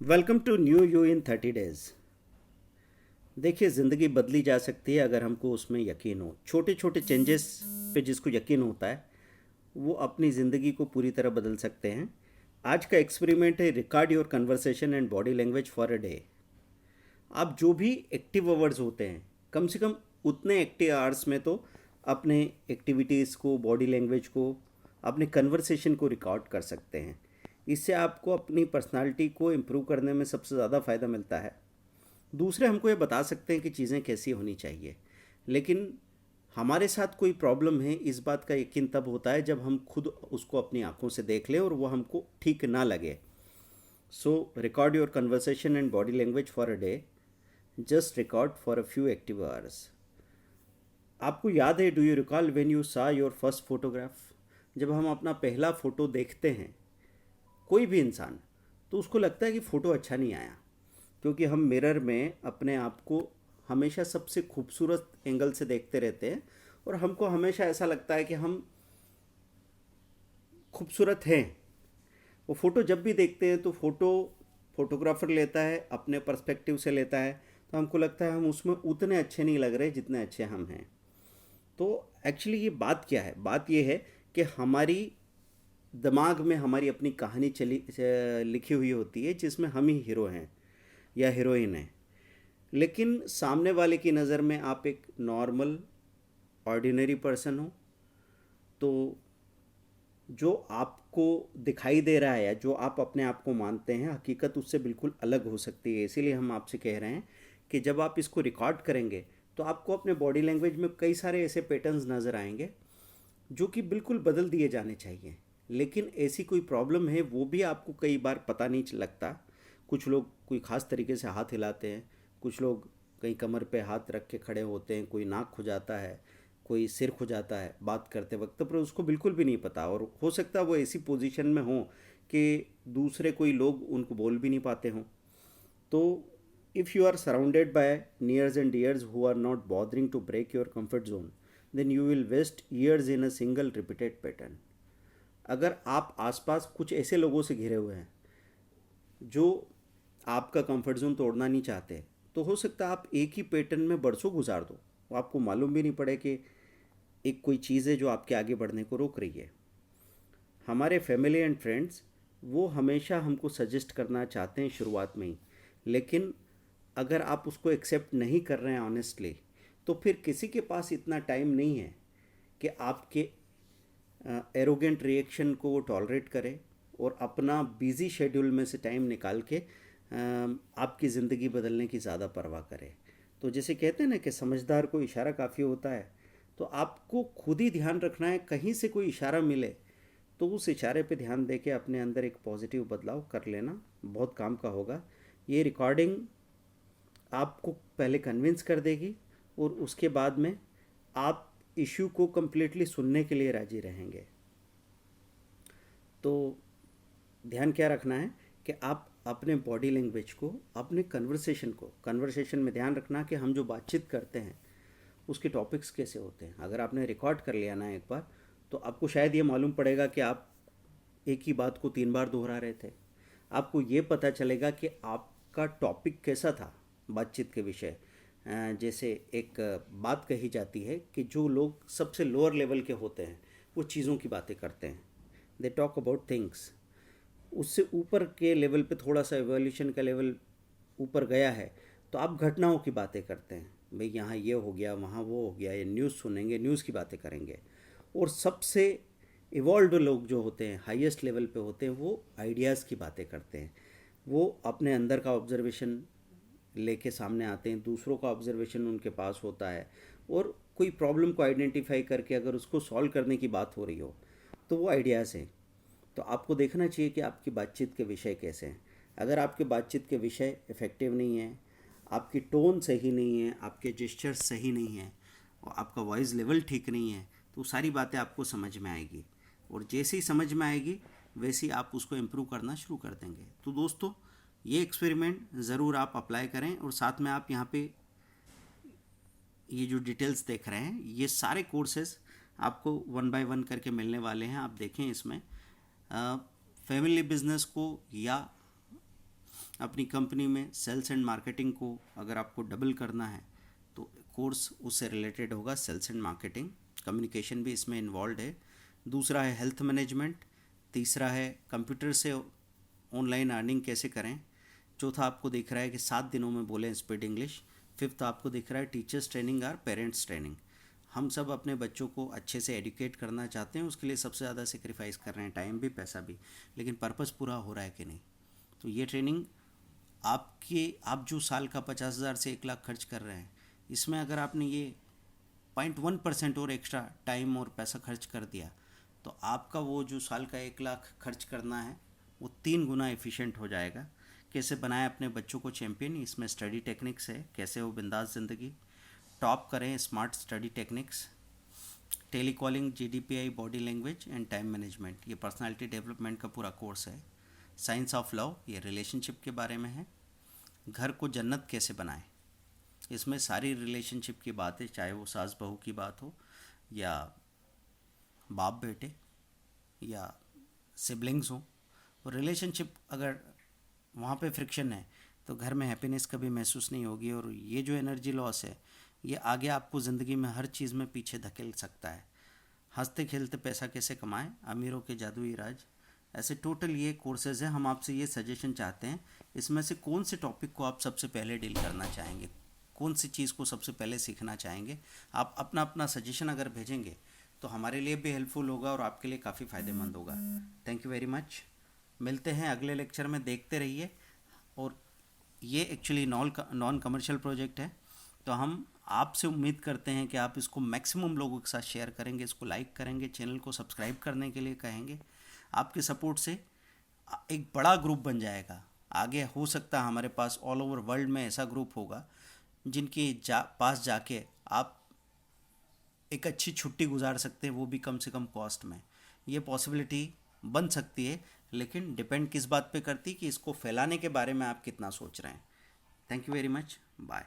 Welcome to new you in 30 days. देखिए, ज़िंदगी बदली जा सकती है अगर हमको उसमें यकीन हो। छोटे छोटे चेंजेस पे जिसको यकीन होता है वो अपनी ज़िंदगी को पूरी तरह बदल सकते हैं। आज का एक्सपेरिमेंट है, record your conversation and body language for a day. आप जो भी एक्टिव आवर्स होते हैं, कम से कम उतने एक्टिव आवर्स में तो अपने एक्टिविटीज़ को, बॉडी लैंग्वेज को, अपने कन्वर्सेशन को रिकॉर्ड कर सकते हैं। इससे आपको अपनी पर्सनालिटी को इम्प्रूव करने में सबसे ज़्यादा फ़ायदा मिलता है। दूसरे हमको ये बता सकते हैं कि चीज़ें कैसी होनी चाहिए, लेकिन हमारे साथ कोई प्रॉब्लम है इस बात का यकीन तब होता है जब हम खुद उसको अपनी आंखों से देख लें और वो हमको ठीक ना लगे। सो record your conversation and body language for a day. Just record for a few active hours. आपको याद है, do you recall when you सा योर फर्स्ट फोटोग्राफ? जब हम अपना पहला फ़ोटो देखते हैं, कोई भी इंसान, तो उसको लगता है कि फ़ोटो अच्छा नहीं आया, क्योंकि हम मिरर में अपने आप को हमेशा सबसे खूबसूरत एंगल से देखते रहते हैं और हमको हमेशा ऐसा लगता है कि हम खूबसूरत हैं। वो फ़ोटो जब भी देखते हैं तो फोटोग्राफर लेता है, अपने पर्सपेक्टिव से लेता है, तो हमको लगता है हम उसमें उतने अच्छे नहीं लग रहे जितने अच्छे हम हैं। तो एक्चुअली ये बात क्या है? बात ये है कि हमारी दिमाग में हमारी अपनी कहानी लिखी हुई होती है जिसमें हम ही हीरो हैं या हीरोइन हैं। लेकिन सामने वाले की नज़र में आप एक नॉर्मल ऑर्डिनरी पर्सन हो, तो जो आपको दिखाई दे रहा है या जो आप अपने आप को मानते हैं, हकीकत उससे बिल्कुल अलग हो सकती है। इसीलिए हम आपसे कह रहे हैं कि जब आप इसको रिकॉर्ड करेंगे तो आपको अपने बॉडी लैंग्वेज में कई सारे ऐसे पैटर्न्स नज़र आएंगे जो कि बिल्कुल बदल दिए जाने चाहिए। लेकिन ऐसी कोई प्रॉब्लम है वो भी आपको कई बार पता नहीं लगता। कुछ लोग कोई ख़ास तरीके से हाथ हिलाते हैं, कुछ लोग कहीं कमर पे हाथ रख के खड़े होते हैं, कोई नाक खुजाता है, कोई सिर खुजाता है बात करते वक्त, पर उसको बिल्कुल भी नहीं पता। और हो सकता है वो ऐसी पोजीशन में हो कि दूसरे कोई लोग उनको बोल भी नहीं पाते हों। तो if you are surrounded by nears and dears who are not bothering to break your comfort zone, then you will waste years in a single repeated pattern. अगर आप आसपास कुछ ऐसे लोगों से घिरे हुए हैं जो आपका कंफर्ट जोन तोड़ना नहीं चाहते, तो हो सकता है आप एक ही पैटर्न में बरसों गुजार दो, वो आपको मालूम भी नहीं पड़े कि एक कोई चीज़ है जो आपके आगे बढ़ने को रोक रही है। हमारे फैमिली एंड फ्रेंड्स वो हमेशा हमको सजेस्ट करना चाहते हैं शुरुआत में ही, लेकिन अगर आप उसको एक्सेप्ट नहीं कर रहे हैं ऑनेस्टली, तो फिर किसी के पास इतना टाइम नहीं है कि आपके एरोगेंट रिएक्शन को टॉलरेट करे और अपना बिजी शेड्यूल में से टाइम निकाल के आपकी ज़िंदगी बदलने की ज़्यादा परवाह करे। तो जैसे कहते हैं ना कि समझदार को इशारा काफ़ी होता है, तो आपको खुद ही ध्यान रखना है, कहीं से कोई इशारा मिले तो उस इशारे पे ध्यान दे के अपने अंदर एक पॉजिटिव बदलाव कर लेना बहुत काम का होगा। ये रिकॉर्डिंग आपको पहले कन्विंस कर देगी और उसके बाद में आप इश्यू को कम्प्लीटली सुनने के लिए राजी रहेंगे। तो ध्यान क्या रखना है कि आप अपने बॉडी लैंग्वेज को, अपने कन्वर्सेशन में ध्यान रखना कि हम जो बातचीत करते हैं उसके टॉपिक्स कैसे होते हैं। अगर आपने रिकॉर्ड कर लिया ना एक बार, तो आपको शायद ये मालूम पड़ेगा कि आप एक ही बात को 3 बार दोहरा रहे थे। आपको ये पता चलेगा कि आपका टॉपिक कैसा था बातचीत के विषय। जैसे एक बात कही जाती है कि जो लोग सबसे लोअर लेवल के होते हैं वो चीज़ों की बातें करते हैं, दे टॉक अबाउट थिंग्स। उससे ऊपर के लेवल पे थोड़ा सा एवोल्यूशन का लेवल ऊपर गया है तो आप घटनाओं की बातें करते हैं, भाई यहाँ ये हो गया, वहाँ वो हो गया, ये न्यूज़ सुनेंगे, न्यूज़ की बातें करेंगे। और सबसे इवॉल्व लोग जो होते हैं, हाईएस्ट लेवल पे होते हैं, वो आइडियाज़ की बातें करते हैं। वो अपने अंदर का ऑब्जर्वेशन लेके सामने आते हैं, दूसरों का ऑब्जर्वेशन उनके पास होता है, और कोई प्रॉब्लम को आइडेंटिफाई करके अगर उसको सॉल्व करने की बात हो रही हो तो वो आइडियाज़ हैं। तो आपको देखना चाहिए कि आपकी बातचीत के विषय कैसे हैं। अगर आपके बातचीत के विषय इफ़ेक्टिव नहीं है, आपकी टोन सही नहीं है, आपके जेस्चर्स सही नहीं है और आपका वॉइस लेवल ठीक नहीं है, तो सारी बातें आपको समझ में आएगी। और जैसे ही समझ में आएगी वैसे ही आप उसको इम्प्रूव करना शुरू कर देंगे। तो दोस्तों, ये एक्सपेरिमेंट ज़रूर आप अप्लाई करें, और साथ में आप यहाँ पे ये जो डिटेल्स देख रहे हैं, ये सारे कोर्सेज आपको 1 बाय 1 करके मिलने वाले हैं। आप देखें इसमें फैमिली बिजनेस को या अपनी कंपनी में सेल्स एंड मार्केटिंग को अगर आपको डबल करना है तो कोर्स उससे रिलेटेड होगा, सेल्स एंड मार्केटिंग, कम्युनिकेशन भी इसमें इन्वॉल्व है। दूसरा है हेल्थ मैनेजमेंट, तीसरा है कंप्यूटर से ऑनलाइन अर्निंग कैसे करें, चौथा आपको दिख रहा है कि 7 दिनों में बोलें स्पीड इंग्लिश, फिफ्थ आपको दिख रहा है टीचर्स ट्रेनिंग और पेरेंट्स ट्रेनिंग। हम सब अपने बच्चों को अच्छे से एडुकेट करना चाहते हैं, उसके लिए सबसे ज़्यादा सेक्रीफाइस कर रहे हैं, टाइम भी पैसा भी, लेकिन पर्पस पूरा हो रहा है कि नहीं। तो ये ट्रेनिंग आप जो साल का 50,000 से 1 लाख खर्च कर रहे हैं, इसमें अगर आपने ये 0.1% और एक्स्ट्रा टाइम और पैसा खर्च कर दिया तो आपका वो जो साल का 1 लाख खर्च करना है वो 3 गुना एफिशिएंट हो जाएगा। कैसे बनाएं अपने बच्चों को चैम्पियन, इसमें स्टडी टेक्निक्स है, कैसे वो बिंदास ज़िंदगी टॉप करें, smart study techniques, tele calling, GDPI, body language and time management, ये पर्सनालिटी डेवलपमेंट का पूरा कोर्स है। साइंस ऑफ लव, ये रिलेशनशिप के बारे में है। घर को जन्नत कैसे बनाएं, इसमें सारी रिलेशनशिप की बातें, चाहे वो सास बहू की बात हो या बाप बेटे या सिबलिंग्स हो। और रिलेशनशिप अगर वहाँ पे फ्रिक्शन है तो घर में हैप्पीनेस कभी महसूस नहीं होगी, और ये जो एनर्जी लॉस है ये आगे आपको ज़िंदगी में हर चीज़ में पीछे धकेल सकता है। हंसते खेलते पैसा कैसे कमाएं, अमीरों के जादुई राज, ऐसे टोटल ये कोर्सेज़ हैं। हम आपसे ये सजेशन चाहते हैं, इसमें से कौन से टॉपिक को आप सबसे पहले डील करना चाहेंगे, कौन सी चीज़ को सबसे पहले सीखना चाहेंगे। आप अपना अपना सजेशन अगर भेजेंगे तो हमारे लिए भी हेल्पफुल होगा और आपके लिए काफ़ी फ़ायदेमंद होगा। Thank you very much. मिलते हैं अगले लेक्चर में, देखते रहिए। और ये एक्चुअली नॉन कमर्शियल प्रोजेक्ट है, तो हम आपसे उम्मीद करते हैं कि आप इसको मैक्सिमम लोगों के साथ शेयर करेंगे, इसको लाइक करेंगे, चैनल को सब्सक्राइब करने के लिए कहेंगे। आपके सपोर्ट से एक बड़ा ग्रुप बन जाएगा। आगे हो सकता है हमारे पास ऑल ओवर वर्ल्ड में ऐसा ग्रुप होगा जिनके पास जाके आप एक अच्छी छुट्टी गुजार सकते हैं, वो भी कम से कम कॉस्ट में। ये पॉसिबिलिटी बन सकती है, लेकिन डिपेंड किस बात पे करती कि इसको फैलाने के बारे में आप कितना सोच रहे हैं। Thank you very much, bye.